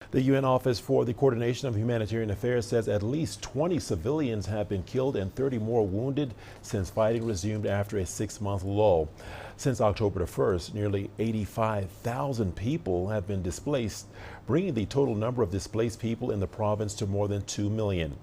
The UN Office for the Coordination of Humanitarian Affairs says at least 20 civilians have been killed and 30 more wounded since fighting resumed after a 6-month lull. Since October the 1st, nearly 85,000 people have been displaced, bringing the total number of displaced people in the province to more than 2 million.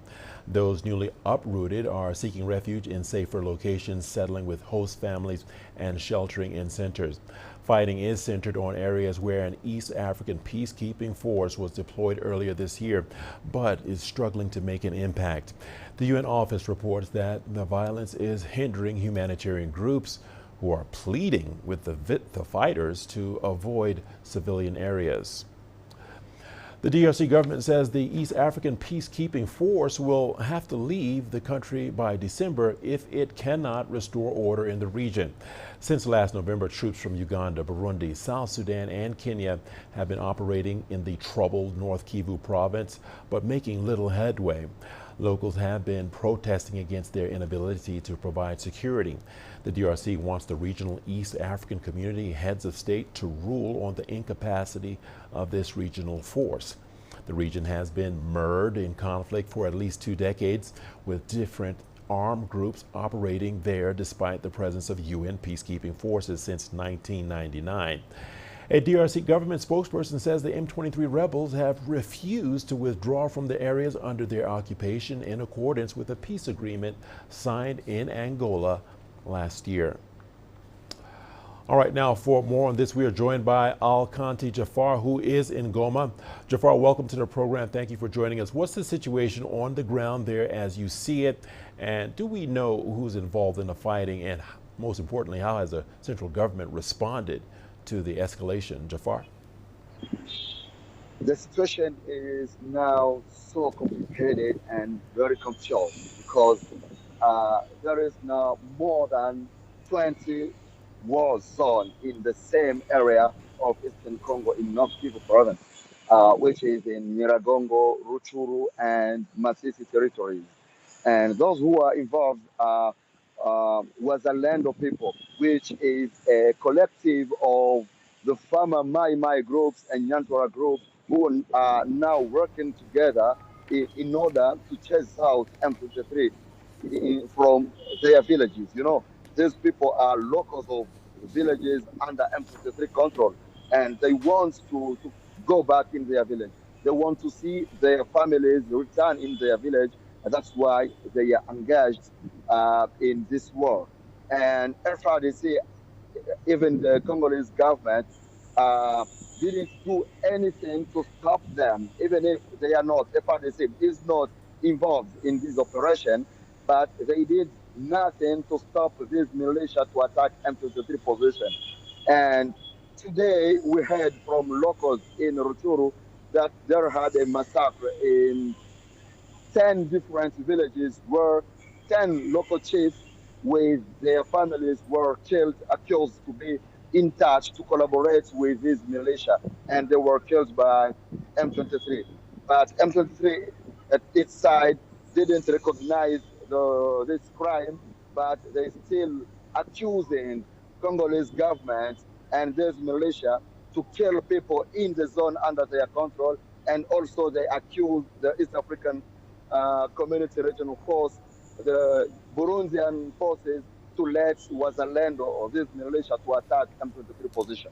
Those newly uprooted are seeking refuge in safer locations, settling with host families, and sheltering in centers. Fighting is centered on areas where an East African peacekeeping force was deployed earlier this year, but is struggling to make an impact. The UN office reports that the violence is hindering humanitarian groups who are pleading with the fighters to avoid civilian areas. The DRC government says the East African peacekeeping force will have to leave the country by December if it cannot restore order in the region. Since last November, troops from Uganda, Burundi, South Sudan, and Kenya have been operating in the troubled North Kivu province, but making little headway. Locals have been protesting against their inability to provide security. The DRC wants the regional East African community heads of state to rule on the incapacity of this regional force. The region has been mired in conflict for at least 2 decades, with different armed groups operating there despite the presence of UN peacekeeping forces since 1999. A DRC government spokesperson says the M23 rebels have refused to withdraw from the areas under their occupation in accordance with a peace agreement signed in Angola last year. All right, now for more on this, we are joined by Al-Kanti Jafar, who is in Goma. Jafar, welcome to the program. Thank you for joining us. What's the situation on the ground there as you see it? And do we know who's involved in the fighting? And most importantly, how has the central government responded to the escalation? Jafar? The situation is now so complicated and very confused because there is now more than 20 war zones in the same area of Eastern Congo in North Kivu province, which is in Nyiragongo, Ruchuru, and Masisi territories. And those who are involved was a land of people, which is a collective of the farmer Mai Mai groups and Nyantora groups who are now working together in order to chase out M23 from their villages. You know, these people are locals of villages under M23 control, and they want to go back in their village. They want to see their families return in their village, and that's why they are engaged in this war. And FRDC, even the Congolese government, uh, didn't do anything to stop them, even if they are not, FRDC is not involved in this operation, but they did nothing to stop this militia to attack M23 position. And today we heard from locals in Ruchuru that there had a massacre in 10 different villages where 10 local chiefs with their families were killed, accused to be in touch to collaborate with this militia, and they were killed by M23. But M23 at its side didn't recognize this crime, but they still accusing Congolese government and this militia to kill people in the zone under their control, and also they accuse the East African Community Regional Force, the Burundian forces, to let Wazalendo or this militia to attack M23 position.